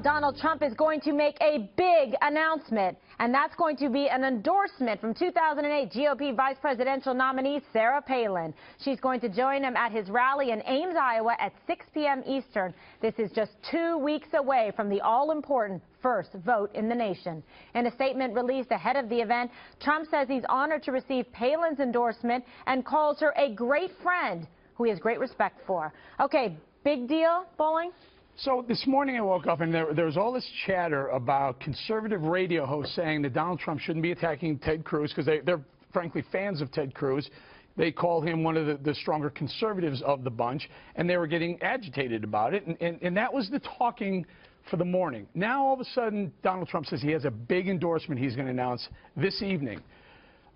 Donald Trump is going to make a big announcement, and that's going to be an endorsement from 2008 GOP vice presidential nominee Sarah Palin. She's going to join him at his rally in Ames, Iowa at 6 p.m. Eastern. This is just 2 weeks away from the all-important first vote in the nation. In a statement released ahead of the event, Trump says he's honored to receive Palin's endorsement and calls her a great friend who he has great respect for. Okay, big deal, Bowling? So this morning I woke up and there was all this chatter about conservative radio hosts saying that Donald Trump shouldn't be attacking Ted Cruz because they're frankly fans of Ted Cruz. They call him one of the stronger conservatives of the bunch, and they were getting agitated about it. And that was the talking for the morning. Now all of a sudden Donald Trump says he has a big endorsement he's going to announce this evening.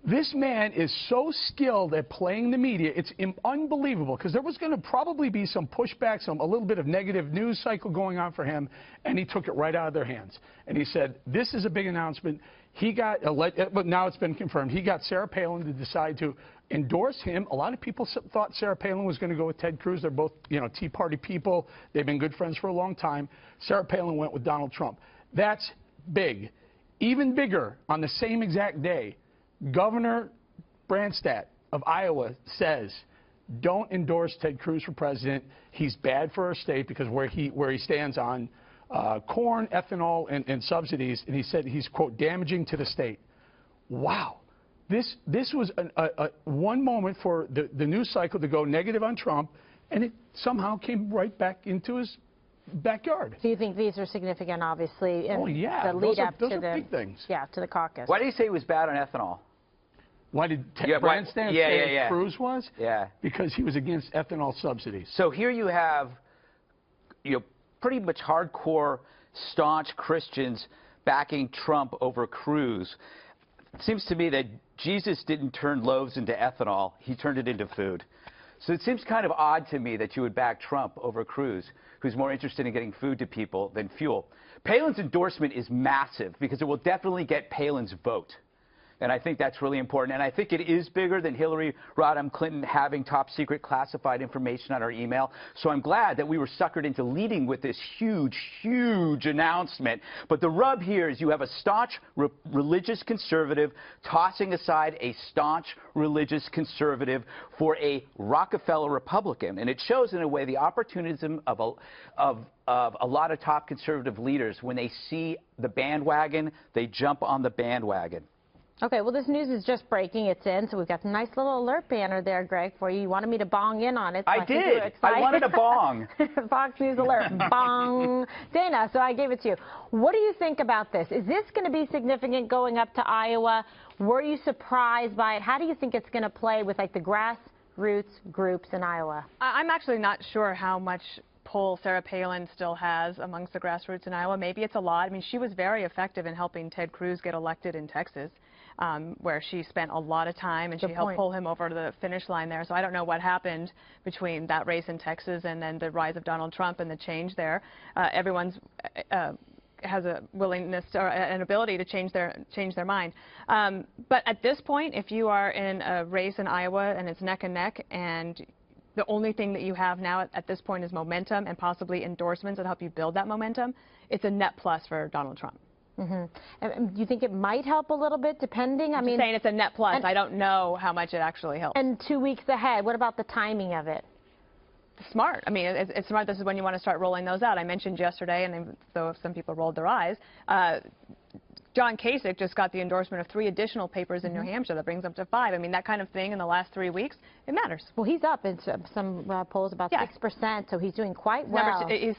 This man is so skilled at playing the media, it's unbelievable, because there was going to probably be some pushback, a little bit of negative news cycle going on for him, and he took it right out of their hands. And he said, this is a big announcement. He got, but now it's been confirmed, he got Sarah Palin to decide to endorse him. A lot of people thought Sarah Palin was going to go with Ted Cruz. They're both, Tea Party people. They've been good friends for a long time. Sarah Palin went with Donald Trump. That's big. Even bigger, on the same exact day, Governor Branstad of Iowa says, don't endorse Ted Cruz for president. He's bad for our state because where he stands on corn, ethanol, and subsidies, and he said he's, quote, damaging to the state. Wow. This was one moment for the news cycle to go negative on Trump, and it somehow came right back into his backyard. Do you think these are significant, obviously, in the lead up to the big things. Yeah, to the caucus? Why did he say he was bad on ethanol? Why did Branstad say Cruz was? Yeah. Because he was against ethanol subsidies. So here you have, pretty much hardcore, staunch Christians backing Trump over Cruz. It seems to me that Jesus didn't turn loaves into ethanol. He turned it into food. So it seems kind of odd to me that you would back Trump over Cruz, who's more interested in getting food to people than fuel. Palin's endorsement is massive because it will definitely get Palin's vote. And I think that's really important. And I think it is bigger than Hillary Rodham Clinton having top secret classified information on her email. So I'm glad that we were suckered into leading with this huge, huge announcement. But the rub here is you have a staunch religious conservative tossing aside a staunch religious conservative for a Rockefeller Republican. And it shows in a way the opportunism of a lot of top conservative leaders. When they see the bandwagon, they jump on the bandwagon. Okay, well, this news is just breaking. It's in, so we've got a nice little alert banner there, Greg, for you. You wanted me to bong in on it. So I did. I wanted a bong. Fox News alert. Bong. Dana, so I gave it to you. What do you think about this? Is this going to be significant going up to Iowa? Were you surprised by it? How do you think it's going to play with, like, the grassroots groups in Iowa? I'm actually not sure how much pull Sarah Palin still has amongst the grassroots in Iowa. Maybe it's a lot. I mean, she was very effective in helping Ted Cruz get elected in Texas, where she spent a lot of time and she helped pull him over to the finish line there. So I don't know what happened between that race in Texas and then the rise of Donald Trump and the change there. Everyone's has a willingness or an ability to change their mind. But at this point, if you are in a race in Iowa and it's neck and neck, and the only thing that you have now at this point is momentum and possibly endorsements that help you build that momentum, it's a net plus for Donald Trump. And do you think it might help a little bit, depending? I'm saying it's a net plus. I don't know how much it actually helps. And 2 weeks ahead, what about the timing of it? Smart. I mean, it's smart. This is when you want to start rolling those out. I mentioned yesterday, and though some people rolled their eyes, John Kasich just got the endorsement of 3 additional papers in New Hampshire. That brings up to 5. I mean, that kind of thing in the last 3 weeks, it matters. Well, he's up in some polls about 6%, so he's doing quite well. He's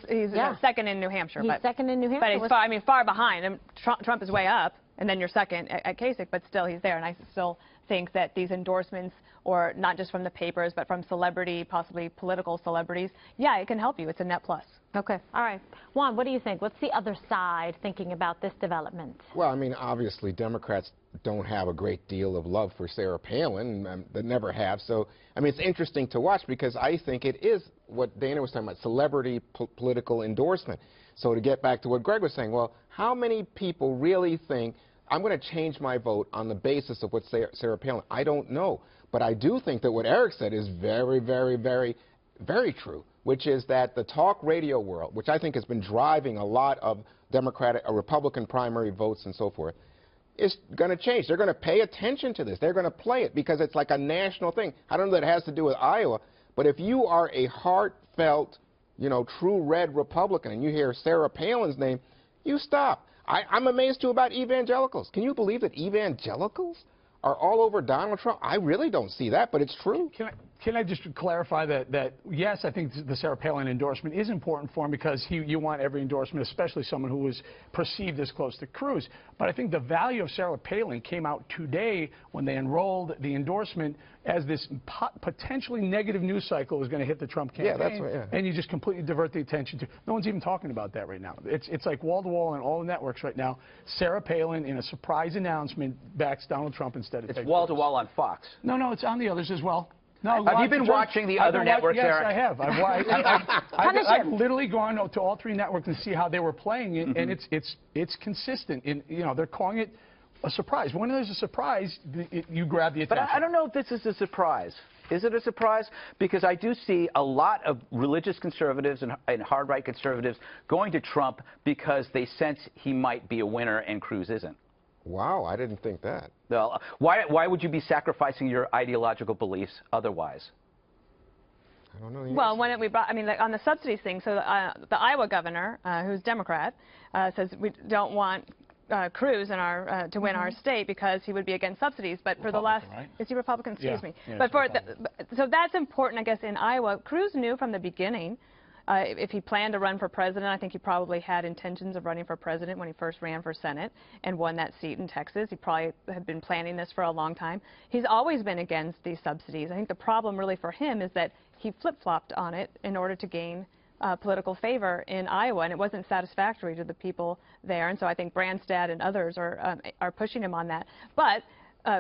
second in New Hampshire. He's second in New Hampshire. But he's far behind. And Trump is way up, and then you're second at Kasich, but still he's there. And I still think that these endorsements, or not just from the papers, but from celebrity, possibly political celebrities, yeah, it can help you. It's a net plus. Okay. All right. Juan, what do you think? What's the other side thinking about this development? Well, I mean, obviously, Democrats don't have a great deal of love for Sarah Palin. They never have. So, I mean, it's interesting to watch because I think it is what Dana was talking about, celebrity political endorsement. So to get back to what Greg was saying, well, how many people really think I'm going to change my vote on the basis of what Sarah Palin? I don't know. But I do think that what Eric said is very, very, very, very true, which is that the talk radio world, which I think has been driving a lot of Democratic or Republican primary votes and so forth, is going to change. They're going to pay attention to this. They're going to play it because it's like a national thing. I don't know that it has to do with Iowa, but if you are a heartfelt, you know, true red Republican and you hear Sarah Palin's name, you stop. I'm amazed, too, about evangelicals. Can you believe that evangelicals are all over Donald Trump? I really don't see that, but it's true. Can I just clarify that yes, I think the Sarah Palin endorsement is important for him because you want every endorsement, especially someone who was perceived as close to Cruz. But I think the value of Sarah Palin came out today when they enrolled the endorsement as this potentially negative news cycle was going to hit the Trump campaign. Yeah, that's right, yeah. And you just completely divert the attention to. No one's even talking about that right now. It's like wall to wall on all the networks right now. Sarah Palin, in a surprise announcement, backs Donald Trump instead of. It's wall to wall on Fox. No, it's on the others as well. No, have you been watching the other networks, Eric? Yes, I have. I've literally gone to all three networks and see how they were playing it, and it's consistent. You know, they're calling it a surprise. When there's a surprise, you grab the attention. But I don't know if this is a surprise. Is it a surprise? Because I do see a lot of religious conservatives and hard-right conservatives going to Trump because they sense he might be a winner and Cruz isn't. Wow, I didn't think that. Well, why would you be sacrificing your ideological beliefs otherwise? I don't know. Well, when we brought, I mean, like on the subsidies thing, so the Iowa governor, who's Democrat, says we don't want Cruz in our to win our state because he would be against subsidies. But for the last, right? is he Republican? Excuse me. Yeah, but so that's important, I guess, in Iowa. Cruz knew from the beginning. If he planned to run for president, I think he probably had intentions of running for president when he first ran for Senate and won that seat in Texas. He probably had been planning this for a long time. He's always been against these subsidies. I think the problem really for him is that he flip-flopped on it in order to gain political favor in Iowa, and it wasn't satisfactory to the people there. And so I think Branstad and others are pushing him on that. But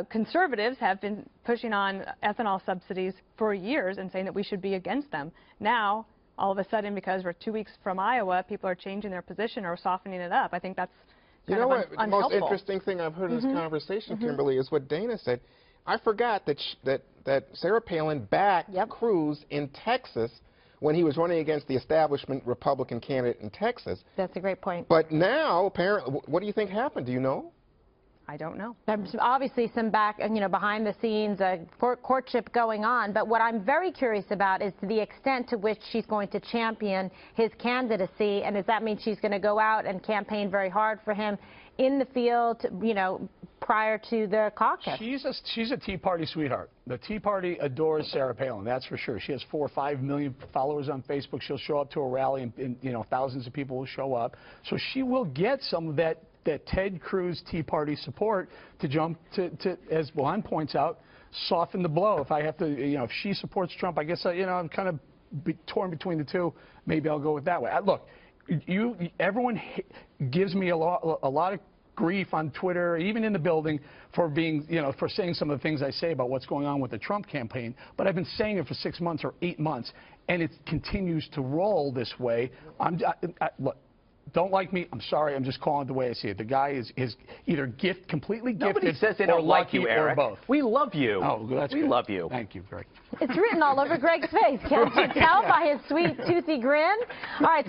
conservatives have been pushing on ethanol subsidies for years and saying that we should be against them. Now, all of a sudden, because we're 2 weeks from Iowa, people are changing their position or softening it up. I think that's kind of unhelpful. The most interesting thing I've heard in this conversation, Kimberly, is what Dana said. I forgot that Sarah Palin backed Cruz in Texas when he was running against the establishment Republican candidate in Texas. That's a great point. But now, apparently, what do you think happened? Do you know? I don't know. There's obviously some behind the scenes courtship going on, but what I'm very curious about is the extent to which she's going to champion his candidacy, and does that mean she's going to go out and campaign very hard for him in the field, prior to the caucus? She's a Tea Party sweetheart. The Tea Party adores Sarah Palin, that's for sure. She has 4 or 5 million followers on Facebook. She'll show up to a rally, and thousands of people will show up. So she will get some of that Ted Cruz Tea Party support to jump to, as Juan points out, soften the blow. If I have to, if she supports Trump, I guess, I'm kind of torn between the two. Maybe I'll go with that way. Look, everyone gives me a lot of grief on Twitter, even in the building, for being, for saying some of the things I say about what's going on with the Trump campaign. But I've been saying it for 6 months or 8 months, and it continues to roll this way. Look. Don't like me, I'm sorry, I'm just calling it the way I see it. The guy is either completely gifted. Nobody says they don't like you, Eric. Or both. We love you. Oh, that's good. We love you. Thank you, Greg. It's written all over Greg's face. Can't you tell by his sweet, toothy grin? All right.